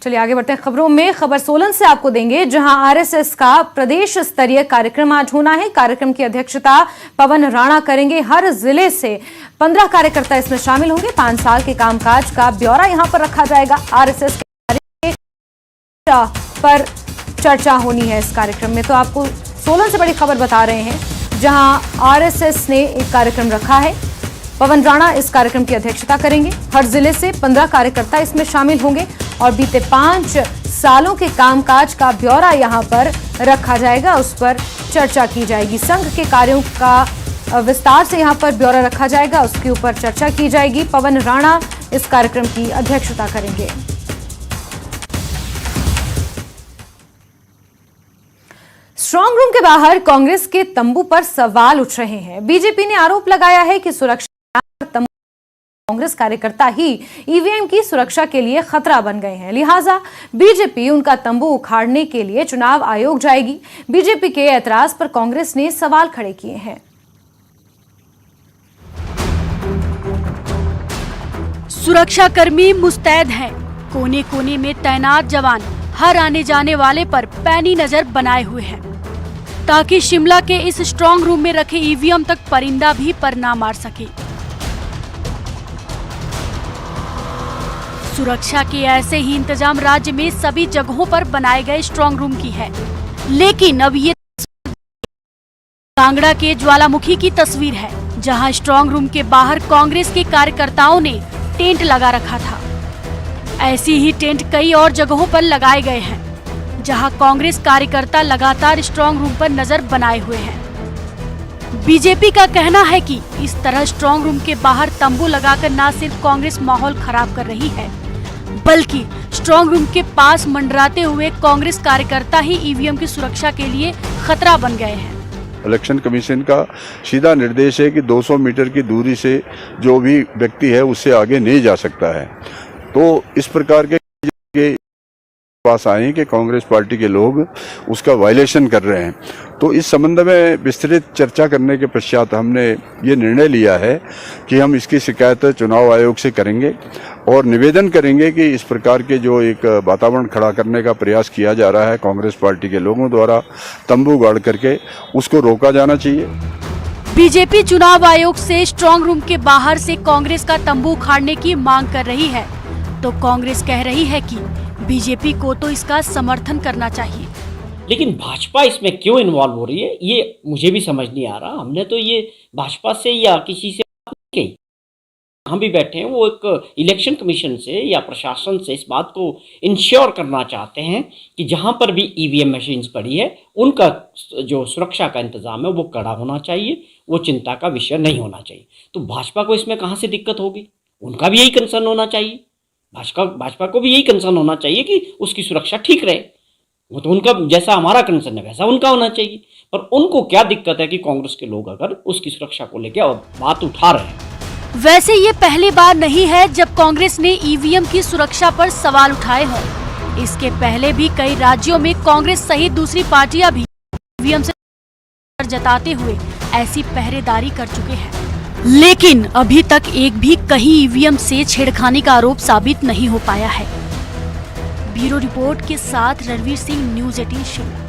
चलिए आगे बढ़ते हैं खबरों में। खबर सोलन से आपको देंगे, जहां आरएसएस का प्रदेश स्तरीय कार्यक्रम आज होना है। कार्यक्रम की अध्यक्षता पवन राणा करेंगे। हर जिले से 15 कार्यकर्ता इसमें शामिल होंगे। 5 साल के कामकाज का ब्यौरा यहां पर रखा जाएगा। आरएसएस के पर चर्चा होनी है इस कार्यक्रम में। तो आपको सोलन से बड़ी खबर बता रहे हैं, जहां आरएसएस ने एक कार्यक्रम रखा है। पवन राणा इस कार्यक्रम की अध्यक्षता करेंगे। हर जिले से 15 कार्यकर्ता इसमें शामिल होंगे और बीते 5 सालों के कामकाज का ब्यौरा यहां पर रखा जाएगा, उस पर चर्चा की जाएगी। संघ के कार्यों का विस्तार से यहां पर ब्यौरा रखा जाएगा, उसके ऊपर चर्चा की जाएगी। पवन राणा इस कार्यक्रम की अध्यक्षता करेंगे। स्ट्रांग रूम के बाहर कांग्रेस के तंबू पर सवाल उठ रहे हैं। बीजेपी ने आरोप लगाया है कि सुरक्षा तंबू कांग्रेस कार्यकर्ता ही ईवीएम की सुरक्षा के लिए खतरा बन गए हैं, लिहाजा बीजेपी उनका तंबू उखाड़ने के लिए चुनाव आयोग जाएगी। बीजेपी के ऐतराज पर कांग्रेस ने सवाल खड़े किए हैं। सुरक्षाकर्मी मुस्तैद हैं। कोने कोने में तैनात जवान हर आने जाने वाले पर पैनी नजर बनाए हुए हैं, ताकि शिमला के इस स्ट्रांग रूम में रखे ईवीएम तक परिंदा भी पर ना मार सके। सुरक्षा के ऐसे ही इंतजाम राज्य में सभी जगहों पर बनाए गए स्ट्रांग रूम की है, लेकिन अब ये कांगड़ा के ज्वालामुखी की तस्वीर है, जहां स्ट्रांग रूम के बाहर कांग्रेस के कार्यकर्ताओं ने टेंट लगा रखा था। ऐसी ही टेंट कई और जगहों पर लगाए गए हैं, जहां कांग्रेस कार्यकर्ता लगातार स्ट्रांग रूम पर नजर बनाए हुए हैं। बीजेपी का कहना है कि इस तरह स्ट्रांग रूम के बाहर तंबू लगाकर न सिर्फ कांग्रेस माहौल खराब कर रही है, बल्कि स्ट्रांग रूम के पास मंडराते हुए कांग्रेस कार्यकर्ता ही ईवीएम की सुरक्षा के लिए खतरा बन गए हैं। इलेक्शन कमीशन का सीधा निर्देश है कि 200 मीटर की दूरी से जो भी व्यक्ति है उससे आगे नहीं जा सकता है। तो इस प्रकार के पास आए कि कांग्रेस पार्टी के लोग उसका वायलेशन कर रहे हैं। तो इस संबंध में विस्तृत चर्चा करने के पश्चात हमने ये निर्णय लिया है कि हम इसकी शिकायत चुनाव आयोग से करेंगे और निवेदन करेंगे कि इस प्रकार के जो एक वातावरण खड़ा करने का प्रयास किया जा रहा है कांग्रेस पार्टी के लोगों द्वारा तंबू गाड़ करके, उसको रोका जाना चाहिए। बीजेपी चुनाव आयोग से स्ट्रांग रूम के बाहर से कांग्रेस का तंबू उखाड़ने की मांग कर रही है, तो कांग्रेस कह रही है कि बीजेपी को तो इसका समर्थन करना चाहिए। लेकिन भाजपा इसमें क्यों इन्वॉल्व हो रही है, ये मुझे भी समझ नहीं आ रहा। हमने तो ये भाजपा से या किसी से बात नहीं की। हम भी बैठे हैं, वो एक इलेक्शन कमीशन से या प्रशासन से इस बात को इंश्योर करना चाहते हैं कि जहां पर भी ईवीएम मशीन्स पड़ी है उनका जो सुरक्षा का इंतजाम है वो कड़ा होना चाहिए, वो चिंता का विषय नहीं होना चाहिए। तो भाजपा को इसमें कहाँ से दिक्कत होगी? उनका भी यही कंसर्न होना चाहिए। भाजपा को भी यही कंसर्न होना चाहिए कि उसकी सुरक्षा ठीक रहे। वो तो उनका जैसा हमारा कंसर्न है वैसा उनका होना चाहिए। पर उनको क्या दिक्कत है कि कांग्रेस के लोग अगर उसकी सुरक्षा को लेकर बात उठा रहे हैं। वैसे ये पहली बार नहीं है जब कांग्रेस ने ईवीएम की सुरक्षा पर सवाल उठाए हों। इसके पहले भी कई राज्यों में कांग्रेस सहित दूसरी पार्टियां भी ईवीएम से जताते हुए ऐसी पहरेदारी कर चुके हैं, लेकिन अभी तक एक भी कहीं ईवीएम से छेड़खानी का आरोप साबित नहीं हो पाया है। ब्यूरो रिपोर्ट के साथ रणवीर सिंह, न्यूज़ 18 शिमला।